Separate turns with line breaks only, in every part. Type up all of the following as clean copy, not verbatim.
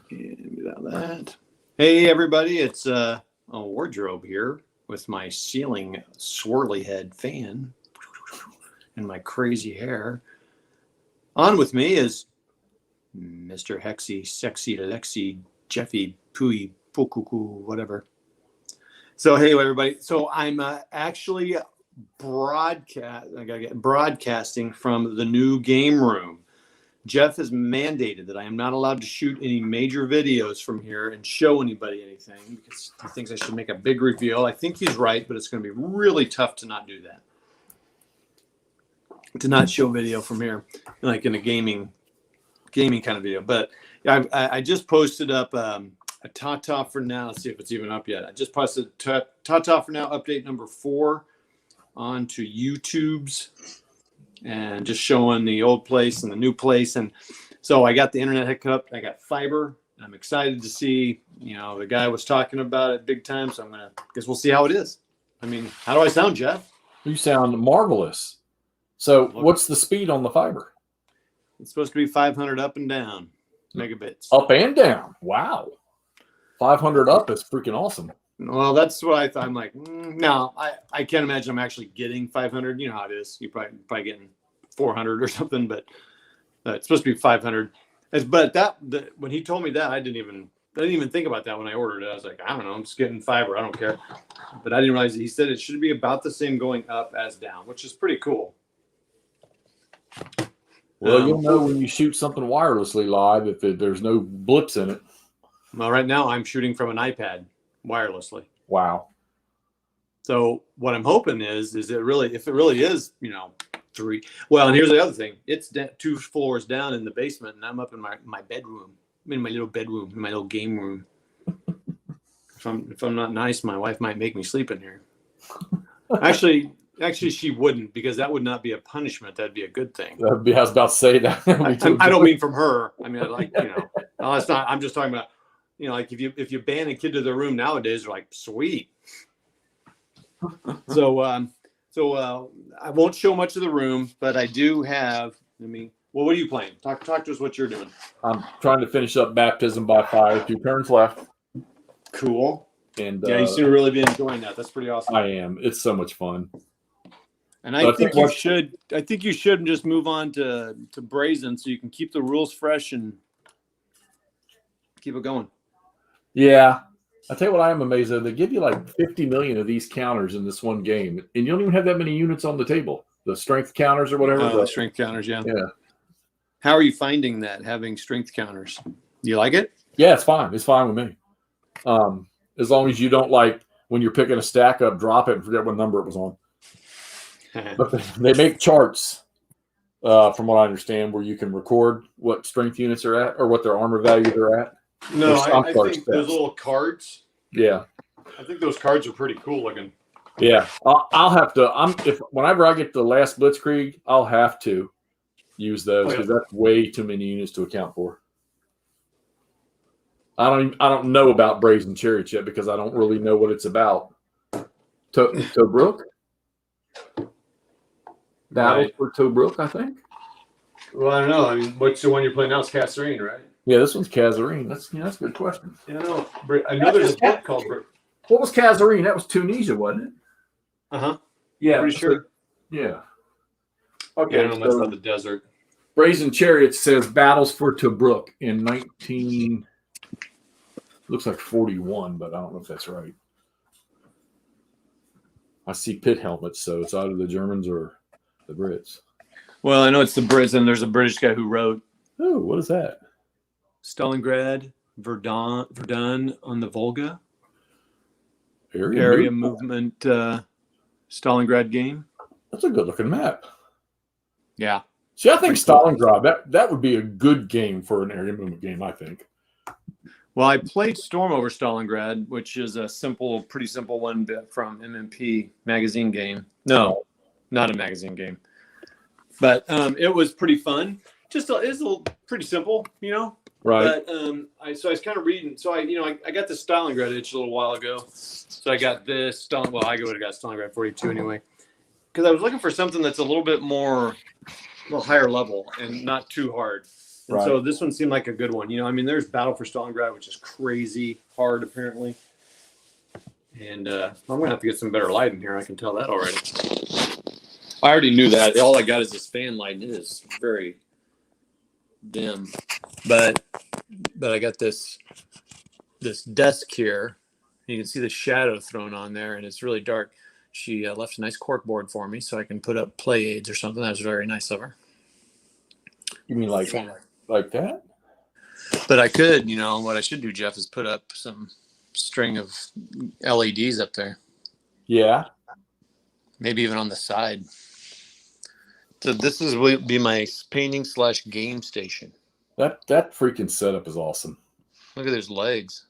Without that. Hey, everybody. It's a wardrobe here with my ceiling swirly head fan and my crazy hair. On with me is Mr. Hexy, Sexy, Lexi, Jeffy, Pooey, Pukuku, whatever. So, hey, everybody. So I'm actually broadcasting from the new game room. Jeff has mandated that I am not allowed to shoot any major videos from here and show anybody anything because he thinks I should make a big reveal. I think he's right, but it's going to be really tough to not do that. To not show video from here, like in a gaming kind of video. But I just posted up a Ta-Ta for Now. Let's see if it's even up yet. I just posted Ta-Ta for Now update number 4 onto YouTube's. And just showing the old place and the new place. And so I got the internet hooked up. I got fiber. I'm excited to see, the guy was talking about it big time. So guess we'll see how it is. I mean, how do I sound, Jeff?
You sound marvelous. So what's the speed on the fiber?
It's supposed to be 500 up and down megabits.
Up and down. Wow. 500 up is freaking awesome.
Well, that's what I thought. I'm like, no, I can't imagine I'm actually getting 500. You know how it is. You're probably getting 400 or something, but it's supposed to be 500. But when he told me that, I didn't even think about that when I ordered it. I was like, I don't know, I'm just getting fiber. I don't care. But I didn't realize that he said it should be about the same going up as down, which is pretty cool.
Well, you'll know when you shoot something wirelessly live if there's no blips in it.
Well, right now I'm shooting from an iPad wirelessly.
Wow. So
what I'm hoping is if it really is, 3. Well, and here's the other thing. It's 2 floors down in the basement, and I'm up in my bedroom. I'm in my little bedroom, in my little game room. If I'm not nice, my wife might make me sleep in here. Actually, she wouldn't, because that would not be a punishment. That'd be a good thing.
I was about to say that.
I don't mean from her. I mean, no, it's not. I'm just talking about, like if you ban a kid to their room nowadays, they're like, sweet. So I won't show much of the room, but I do have. Well, what are you playing? Talk to us what you're doing.
I'm trying to finish up Baptism by Fire. 2 turns left.
Cool.
And
you seem to really be enjoying that. That's pretty awesome.
I am. It's so much fun.
And I think you should. I think you should just move on to Brazen so you can keep the rules fresh and keep it going.
Yeah. I tell you what I am amazed at. They give you like 50 million of these counters in this one game, and you don't even have that many units on the table. The strength counters or whatever.
The strength counters, yeah.
Yeah.
How are you finding that, having strength counters? Do you like it?
Yeah, it's fine. It's fine with me. As long as you don't, like, when you're picking a stack up, drop it and forget what number it was on. But they make charts, from what I understand, where you can record what strength units are at or what their armor values are at.
No, I think those little cards.
Yeah,
I think those cards are pretty cool looking.
Yeah, I'll have to. Whenever I get the last Blitzkrieg, I'll have to use those because that's way too many units to account for. I don't know about Brazen Chariots yet because I don't really know what it's about. Tobruk? Battle for Tobruk, I think.
Well, I don't know. I mean, what's the one you're playing now? It's Kasserine, right?
Yeah, this one's Kasserine. That's a good question.
Yeah, I know there's a book called.
What was Kasserine? That was Tunisia, wasn't it? Yeah,
pretty sure.
Yeah.
Okay, I don't know much about the desert.
Brazen Chariots says battles for Tobruk in 19. Looks like 41, but I don't know if that's right. I see pit helmets, so it's either the Germans or the Brits.
Well, I know it's the Brits, and there's a British guy who wrote.
Oh, what is that?
Stalingrad, Verdun on the Volga.
Area
movement, Stalingrad game.
That's a good-looking map.
Yeah.
See, I think Stalingrad, that would be a good game for an area movement game, I think.
Well, I played Storm over Stalingrad, which is a pretty simple one from MMP magazine game. No, not a magazine game. But it was pretty fun. It's pretty simple,
Right.
But I was kind of reading. So I got the Stalingrad itch a little while ago. So I got this. I would have got Stalingrad 42 anyway, because I was looking for something that's a little bit more, higher level and not too hard. And so this one seemed like a good one. You know, I mean, there's Battle for Stalingrad, which is crazy hard apparently. And I'm gonna have to get some better light in here. I can tell that already. I already knew that. All I got is this fan light, and it is very dim. But I got this desk here. You can see the shadow thrown on there, and it's really dark. She left a nice cork board for me, so I can put up play aids or something. That was very nice of her.
You mean like that?
But I could, you know, what I should do, Jeff, is put up some string of LEDs up there.
Yeah.
Maybe even on the side. So this will be my painting/game station.
That freaking setup is awesome.
Look at those legs.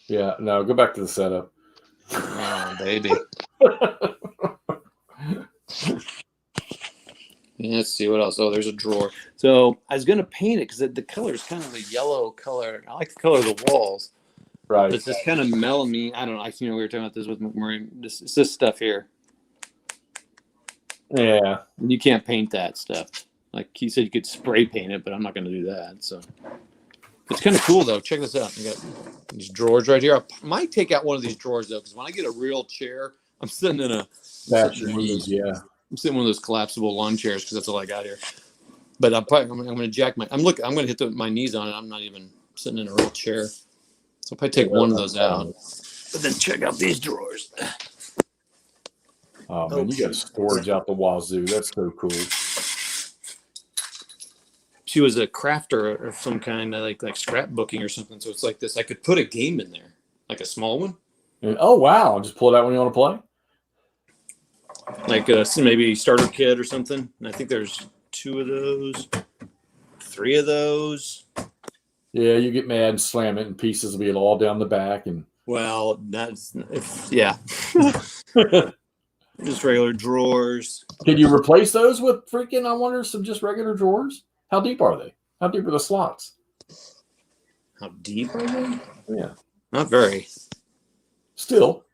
Yeah. No, go back to the setup.
Oh, baby. Let's see what else. Oh, there's a drawer. So I was going to paint it because the color is kind of a yellow color. I like the color of the walls.
Right.
But it's just kind of melony. I don't know. We were talking about this with Maureen. It's this stuff here.
Yeah.
You can't paint that stuff. Like he said, you could spray paint it, but I'm not going to do that. So it's kind of cool, though. Check this out. I got these drawers right here. I might take out one of these drawers, though, because when I get a real chair, I'm sitting in I'm sitting in one of those collapsible lawn chairs because that's all I got here. But I'm going to jack I'm going to hit my knees on it. I'm not even sitting in a real chair. So if I take one of those out, but then check out these drawers.
Oh man, you got storage out the wazoo. That's so cool.
She was a crafter of some kind, like scrapbooking or something. So it's like this. I could put a game in there, like a small one.
And, oh wow! Just pull it out when you want to play.
Like maybe starter kit or something. And I think there's 2 of those, 3 of those.
Yeah, you get mad and slam it, and pieces will be all down the back. And
well, yeah. Just regular drawers.
Can you replace those with freaking? I wonder some just regular drawers. How deep are they? How deep are the slots?
How deep are they?
Yeah,
not very.
Still,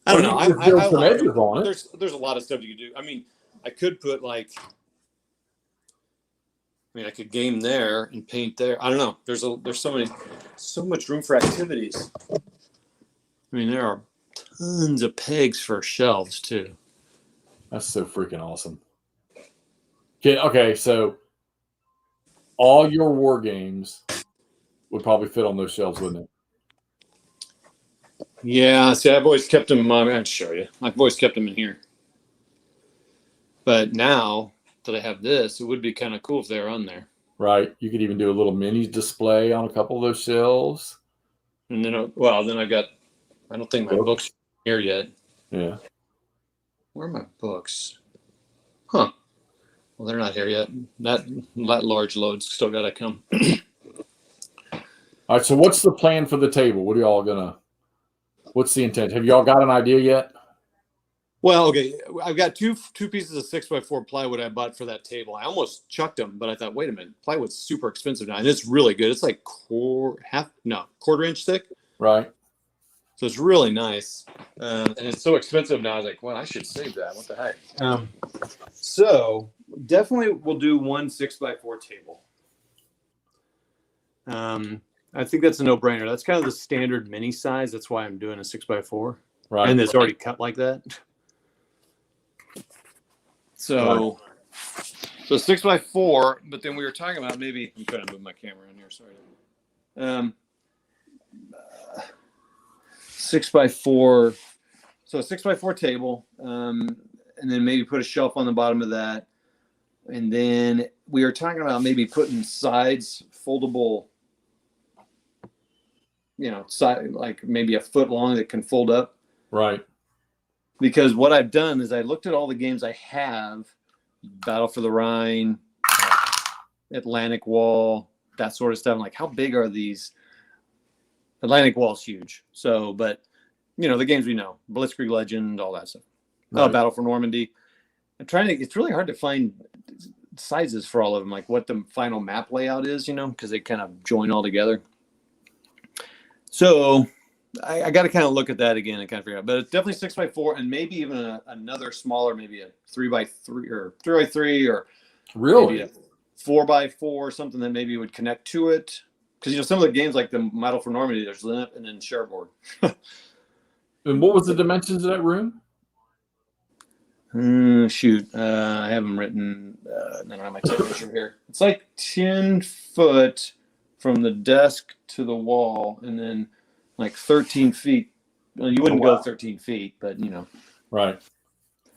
I don't know. I
some edges on it.
There's a lot of stuff you could do. I mean, I could put I could game there and paint there. I don't know. There's so much room for activities. I mean, there are tons of pegs for shelves too.
That's so freaking awesome. Okay, so all your war games would probably fit on those shelves, wouldn't it?
Yeah, see, I've always kept them. I'm going to show you. I've always kept them in here. But now that I have this, it would be kind of cool if they were on there.
Right. You could even do a little mini display on a couple of those shelves.
And then, then I don't think my books are here yet.
Yeah.
Where are my books? Huh. Well, they're not here yet. That large load's still got to come.
All right. So what's the plan for the table? What's the intent? Have y'all got an idea yet?
Well, okay. I've got two pieces of 6x4 plywood I bought for that table. I almost chucked them, but I thought, wait a minute, plywood's super expensive now, and it's really good. It's like quarter inch thick.
Right.
So it's really nice, and it's so expensive now. I was like, well, I should save that. What the heck? So definitely we'll do one 6x4 table. I think that's a no-brainer. That's kind of the standard mini size. That's why I'm doing a 6x4.
Right.
And it's already cut like that. So 6x4, but then we were talking about maybe, I'm trying to move my camera in here, sorry. 6x4, so a 6x4 table, and then maybe put a shelf on the bottom of that. And then we were talking about maybe putting sides, foldable, side, like maybe a foot long that can fold up.
Right.
Because what I've done is I looked at all the games I have, Battle for the Rhine, Atlantic Wall, that sort of stuff. I'm like, how big are these? Atlantic Wall's huge. So, but, the games we know, Blitzkrieg Legend, all that stuff.
Right.
Battle for Normandy. It's really hard to find sizes for all of them, like what the final map layout is, because they kind of join all together. So I got to kind of look at that again and kind of figure out, but it's definitely 6x4 and maybe even another smaller, maybe a 3x3 or 3x3 or
really
maybe 4x4, something that maybe would connect to it. Because some of the games like the Model for Normandy, there's limp and then shareboard.
And what was the dimensions of that room?
Shoot, I have them written. I don't have my tape measure here. It's like 10 foot from the desk to the wall, and then like 13 feet. Well, you wouldn't go 13 feet, but
Right.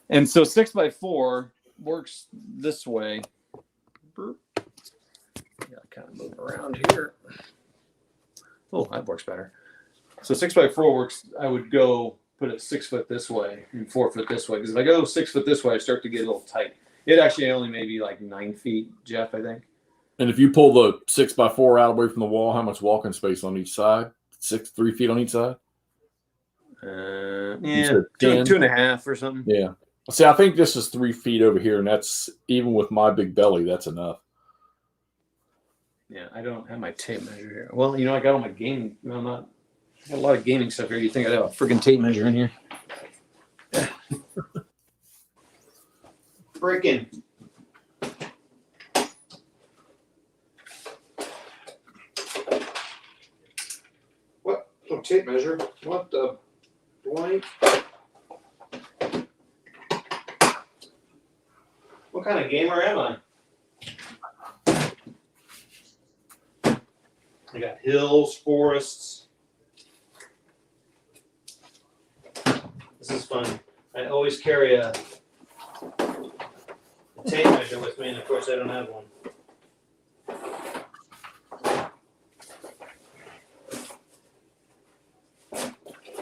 And so 6x4 works this way. Yeah, kind of move around here. Oh, that works better. So 6x4 works. I would go put it 6 foot this way and 4 foot this way. Because if I go 6 foot this way, I start to get a little tight. It actually only maybe like 9 feet, Jeff, I think.
And if you pull the 6x4 out away from the wall, how much walking space on each side? 3 feet on each side?
Yeah, 2.5 or something.
Yeah. See, I think this is 3 feet over here, and that's even with my big belly, that's enough.
Yeah, I don't have my tape measure here. Well, I got all my gaming. I got a lot of gaming stuff here. You think I'd have a freaking tape measure in here? Freaking. What? Oh, tape measure? What the blank? What kind of gamer am I? I got hills, forests. This is fun. I always carry a tape measure with me, and of course I don't have one.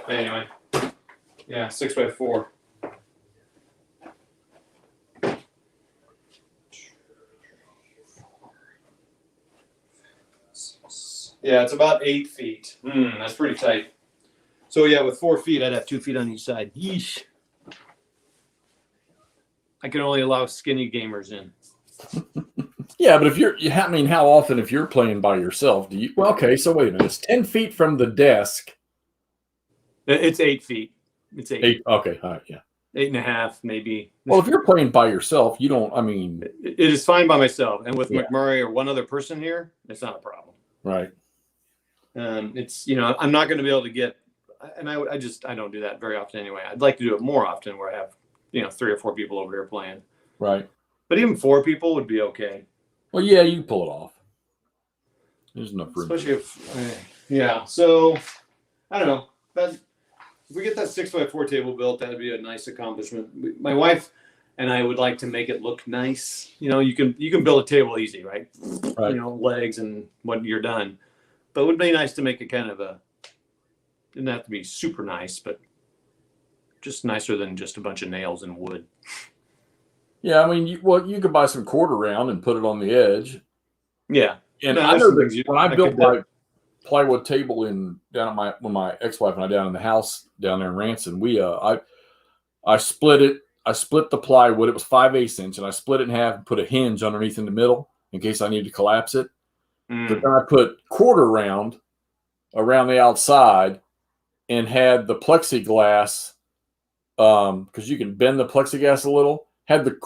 Anyway, yeah, 6x4. Yeah, it's about 8 feet. That's pretty tight. So yeah, with 4 feet, I'd have 2 feet on each side. Yeesh. I can only allow skinny gamers in.
Yeah, but how often if you're playing by yourself, do you? Well, okay, so wait a minute. It's 10 feet from the desk.
It's 8 feet. It's 8.
Okay, all right, yeah.
8.5, maybe.
Well, if you're playing by yourself, you don't.
It is fine by myself, and with McMurray or one other person here, it's not a problem.
Right.
It's I'm not going to be able to get, and I don't do that very often anyway. I'd like to do it more often where I have 3 or 4 people over here playing.
Right.
But even 4 people would be okay.
Well, yeah, you pull it off. There's enough room.
Especially if, So I don't know. But if we get that 6x4 table built, that'd be a nice accomplishment. My wife and I would like to make it look nice. You can build a table easy, right?
Right.
Legs and when you're done. But it would be nice to make it kind of didn't have to be super nice, but just nicer than just a bunch of nails and wood.
Yeah, you could buy some quarter round and put it on the edge.
Yeah.
And I know that when I built my plywood table down at my ex-wife and I down in the house down there in Ranson, I split it. I split the plywood. It was 5/8 inch, and I split it in half and put a hinge underneath in the middle in case I needed to collapse it. But then I put quarter round around the outside and had the plexiglass, because you can bend the plexiglass a little. It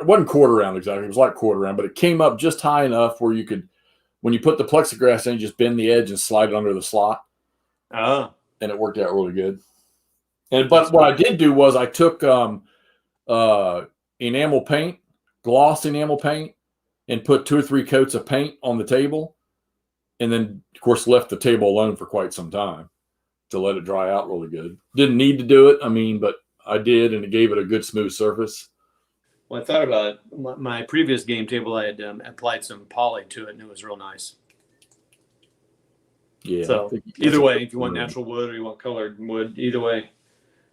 wasn't quarter round exactly. It was like quarter round, but it came up just high enough where you could, when you put the plexiglass in, just bend the edge and slide it under the slot.
Oh.
And it worked out really good. But what I did do was I took enamel paint, gloss enamel paint, and put 2 or 3 coats of paint on the table. And then, of course, left the table alone for quite some time to let it dry out really good. Didn't need to do it, but I did, and it gave it a good smooth surface.
Well, I thought about it. My previous game table, I had applied some poly to it, and it was real nice.
Yeah.
So either way, if you want natural wood or you want colored wood, either way.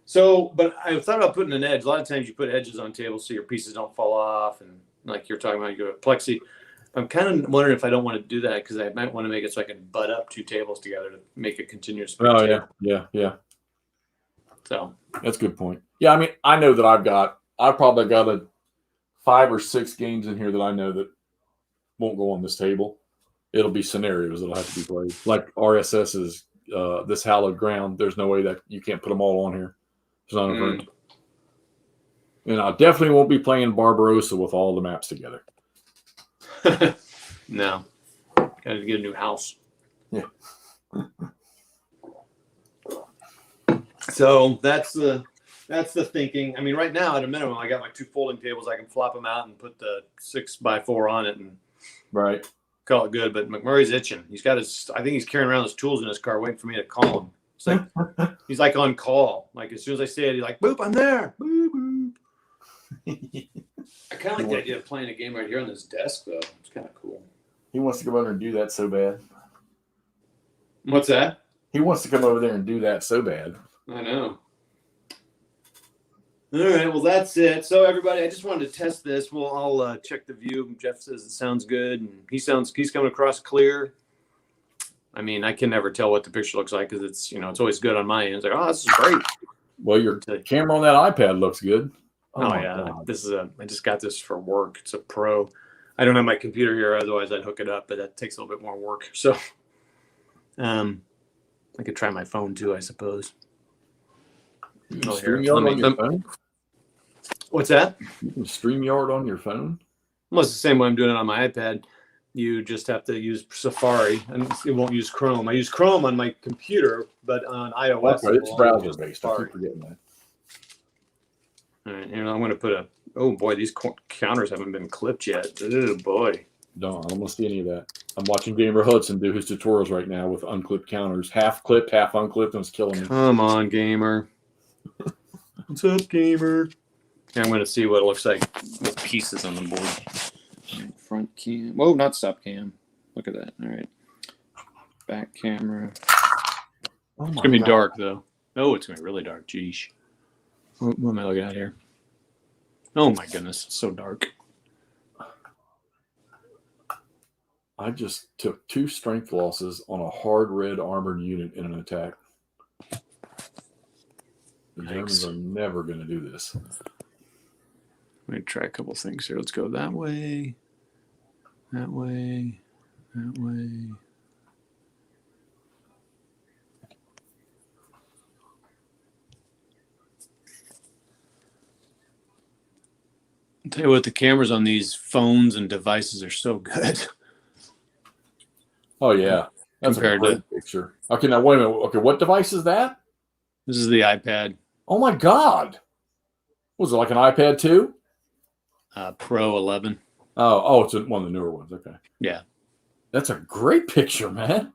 So, but I thought about putting an edge. A lot of times you put edges on tables so your pieces don't fall off, and like you're talking about, you go plexi. I'm kind of wondering if I don't want to do that because I might want to make it so I can butt up 2 tables together to make a continuous.
Oh, yeah.
So
that's a good point. Yeah, I know that I've probably got 5 or 6 games in here that I know that won't go on this table. It'll be scenarios that'll have to be played. Like RSS's this hallowed ground. There's no way that you can't put them all on here. There's not enough room. And I definitely won't be playing Barbarossa with all the maps together.
No. Got to get a new house.
Yeah.
So that's the thinking. I mean, right now at a minimum, I got my 2 folding tables. I can flop them out and put the 6x4 on it and
Right.
call it good. But McMurray's itching. He's got his. I think he's carrying around his tools in his car, waiting for me to call him. It's like he's like on call. Like as soon as I say it, he's like, "Boop, I'm there." Boop, boop. I kind of like the idea of playing a game right here on this desk, though. It's kind of cool.
He wants to come over and do that so bad.
What's that?
He wants to come over there and do that so bad.
I know. All right, well, that's it. So, everybody, I just wanted to test this. I'll check the view. Jeff says it sounds good, and he's coming across clear. I mean, I can never tell what the picture looks like because it's always good on my end. It's like, oh, this is great.
Well, your camera on that iPad looks good.
Oh yeah, I just got this for work. It's a Pro. I don't have my computer here, otherwise I'd hook it up, but that takes a little bit more work. So, I could try my phone too, I suppose.
StreamYard on your phone?
What's that?
You can StreamYard on your phone?
Well, it's the same way I'm doing it on my iPad. You just have to use Safari, and it won't use Chrome. I use Chrome on my computer, but on iOS,
it's browser based. I keep forgetting that.
All right, I'm going to put oh boy, these counters haven't been clipped yet. Oh boy.
No, I don't want to see any of that. I'm watching Gamer Hudson do his tutorials right now with unclipped counters. Half clipped, half unclipped, and it's killing me.
Come on, Gamer. What's up, Gamer? Yeah, I'm going to see what it looks like with pieces on the board. Front cam. Whoa, not stop cam. Look at that. All right. Back camera.
Oh
It's going to be dark, though. Oh, it's going to be really dark. Jeesh. What am I looking at here? Oh, my goodness. It's so dark.
I just took 2 strength losses on a hard red armored unit in an attack. The Germans are never going to do this.
Let me try a couple things here. Let's go that way, that way, that way. I'll tell you what, the cameras on these phones and devices are so good.
Oh, yeah. That's
Compared
a great picture. Okay, now wait a minute. Okay, what device is that?
This is the iPad
Oh, my God. Was it like an iPad 2?
Pro 11.
Oh, it's one of the newer ones. Okay.
Yeah.
That's a great picture, man.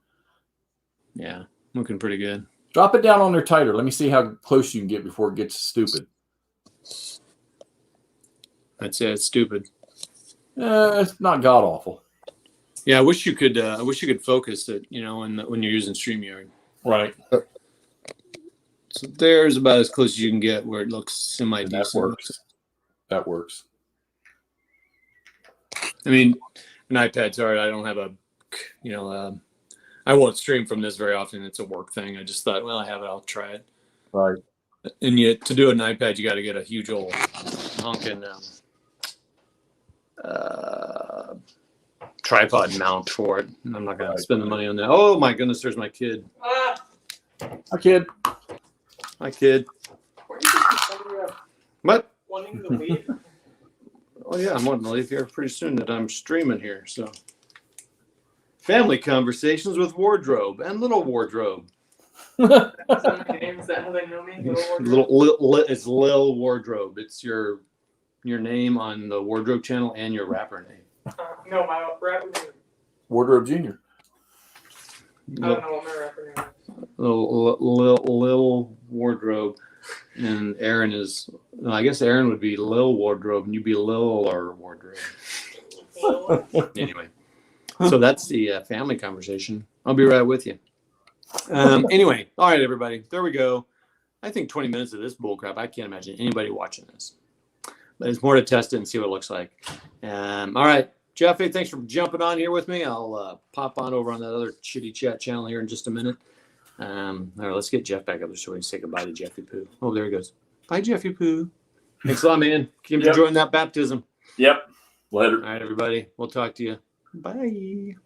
Yeah, looking pretty good.
Drop it down on there tighter. Let me see how close you can get before it gets stupid.
I'd say it's stupid.
It's not god awful.
Yeah, I wish you could focus it, when you're using StreamYard.
Right.
So there's about as close as you can get where it looks semi-decent.
That works. That works.
I mean, an iPad, sorry, I don't have I won't stream from this very often. It's a work thing. I just thought, well, I have it. I'll try it.
Right.
And yet, to do an iPad, you got to get a huge old honking tripod mount for it. And I'm not going to spend the money on that. Oh, my goodness, there's my kid.
Hi, kid.
Hi, kid. What?
Wanting to leave?
Oh, yeah, I'm wanting to leave here pretty soon that I'm streaming here. So, family conversations with Wardrobe and Little Wardrobe.
Is that my name? Is that how they know me?
It's Lil Wardrobe. It's your name on the Wardrobe channel and your rapper name.
No, my rapper name.
Wardrobe Jr.
I don't know what my rapper name is.
Lil Wardrobe. And Aaron I guess Aaron would be Lil Wardrobe and you'd be Lil or Wardrobe. Anyway, so that's the family conversation. I'll be right with you. Anyway, all right, everybody. There we go. I think 20 minutes of this bullcrap. I can't imagine anybody watching this. But it's more to test it and see what it looks like. All right, Jeffy, thanks for jumping on here with me. I'll pop on over on that other shitty chat channel here in just a minute. All right, let's get Jeff back up there so we can say goodbye to Jeffy Poo. Oh, there he goes. Bye, Jeffy Poo. Thanks a lot, man. Keep enjoying that baptism.
Yep. Later.
All right, everybody. We'll talk to you. Bye.